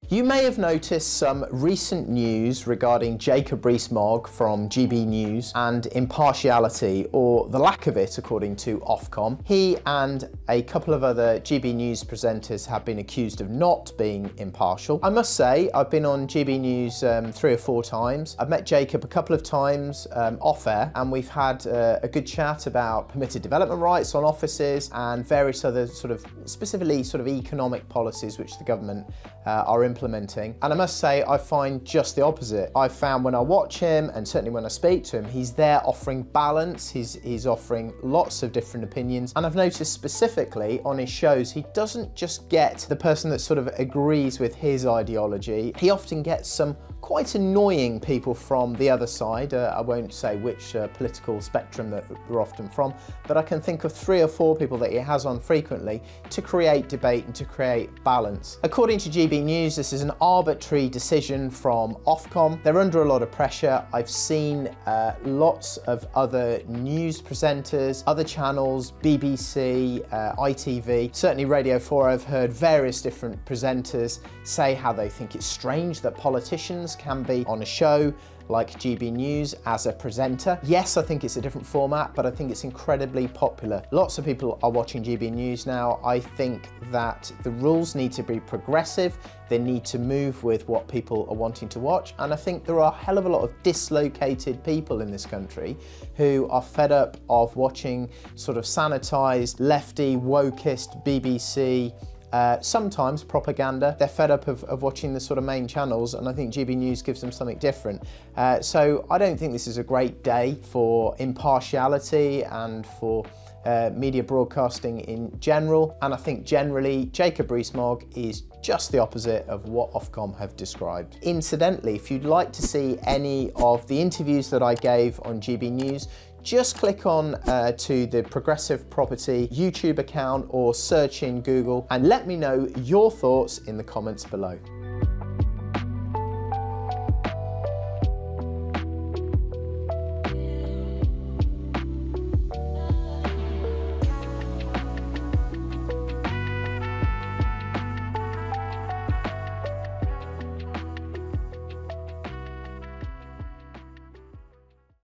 You may have noticed some recent news regarding Jacob Rees-Mogg from GB News and impartiality, or the lack of it according to Ofcom. He and a couple of other GB News presenters have been accused of not being impartial. I must say, I've been on GB News 3 or 4 times. I've met Jacob a couple of times off air, and we've had a good chat about permitted development rights on offices and various other specifically economic policies which the government are implementing. And I must say, I find just the opposite. I've found when I watch him, and certainly when I speak to him, he's there offering balance, he's offering lots of different opinions. And I've noticed specifically on his shows, he doesn't just get the person that sort of agrees with his ideology. He often gets some quite annoying people from the other side. I won't say which political spectrum that they're often from, but I can think of 3 or 4 people that he has on frequently to create debate and to create balance. According to GB News, this is an arbitrary decision from Ofcom. They're under a lot of pressure. I've seen lots of other news presenters, other channels, BBC, ITV, certainly Radio 4, I've heard various different presenters say how they think it's strange that politicians can be on a show like GB News as a presenter. Yes, I think it's a different format, but I think it's incredibly popular. Lots of people are watching GB News now. I think that the rules need to be progressive. They need to move with what people are wanting to watch. And I think there are a hell of a lot of dislocated people in this country who are fed up of watching sort of sanitized, lefty, wokist BBC, sometimes propaganda. They're fed up of watching the sort of main channels, and I think GB News gives them something different. So I don't think this is a great day for impartiality and for media broadcasting in general. And I think generally Jacob Rees-Mogg is just the opposite of what Ofcom have described. Incidentally, if you'd like to see any of the interviews that I gave on GB News, just click on to the Progressive Property YouTube account or search in Google and let me know your thoughts in the comments below.